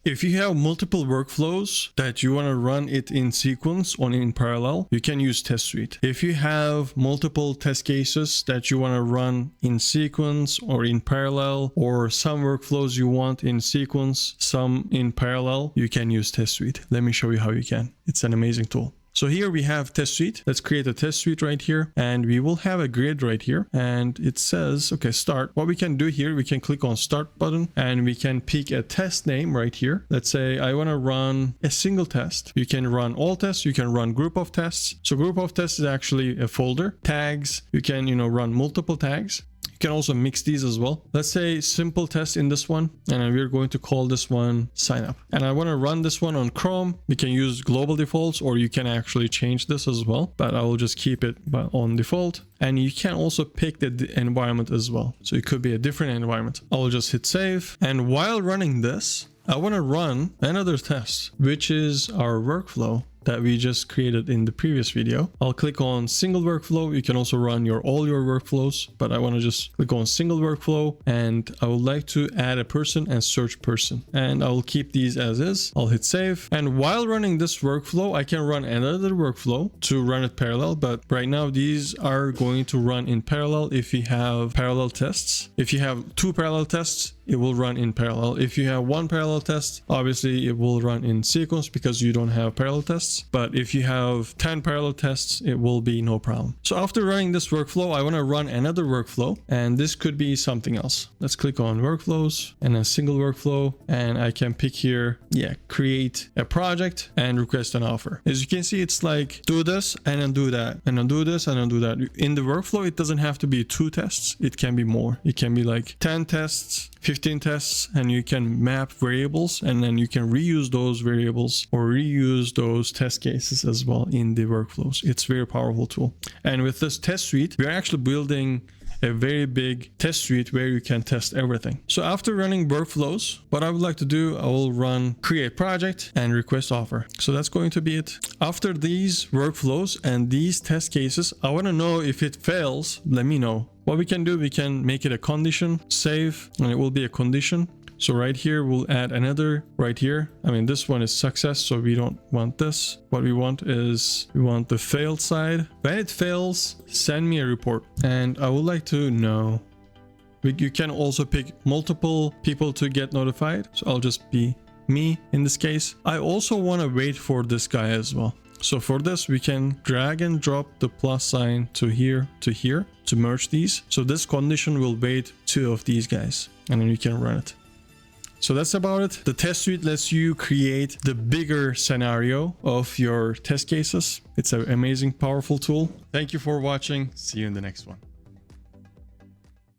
If you have multiple workflows that you want to run it in sequence or in parallel, you can use Test Suite. If you have multiple test cases that you want to run in sequence or in parallel, or some workflows you want in sequence, some in parallel, you can use Test Suite. Let me show you how you can. It's an amazing tool. So here we have Test Suite. Let's create a Test Suite right here, and we will have a grid right here, and it says, okay, start. What we can do here, we can click on start button and we can pick a test name right here. Let's say I want to run a single test. You can run all tests. You can run group of tests. So group of tests is actually a folder. Tags, you can, run multiple tags. You can also mix these as well. Let's say simple test in this one, and we're going to call this one sign up. And I want to run this one on Chrome. We can use global defaults, or you can actually change this as well, but I will just keep it on default. And you can also pick the environment as well. So it could be a different environment. I will just hit save. And while running this, I want to run another test, which is our workflow that we just created in the previous video. I'll click on single workflow. You can also run all your workflows, but I want to just click on single workflow, and I would like to add a person and search person, and I will keep these as is. I'll hit save. And while running this workflow, I can run another workflow to run it parallel, but right now these are going to run in parallel if you have parallel tests. If you have 2 parallel tests, it will run in parallel. If you have 1 parallel test, obviously it will run in sequence because you don't have parallel tests. But if you have 10 parallel tests, it will be no problem. So after running this workflow, I want to run another workflow, and this could be something else. Let's click on workflows and a single workflow, and I can pick here, create a project and request an offer. As you can see, it's like do this and then do that, and then do this and then do that. In the workflow, it doesn't have to be 2 tests. It can be more. It can be like 10 tests, 15 tests, and you can map variables, and then you can reuse those variables or reuse those test cases as well in the workflows. It's a very powerful tool. And with this Test Suite, we're actually building a very big test suite where you can test everything. So after running workflows, what I would like to do, I will run create project and request offer. So that's going to be it. After these workflows and these test cases, I want to know if it fails, let me know. What we can do, we can make it a condition, save, and it will be a condition. So right here, we'll add another right here. I mean, this one is success, so we don't want this. What we want is, we want the failed side. When it fails, send me a report. And I would like to know, you can also pick multiple people to get notified. So I'll just be me in this case. I also want to wait for this guy as well. So for this, we can drag and drop the plus sign to here to merge these. So this condition will wait 2 of these guys, and then you can run it. So that's about it. The Test Suite lets you create the bigger scenario of your test cases. It's an amazing, powerful tool. Thank you for watching. See you in the next one.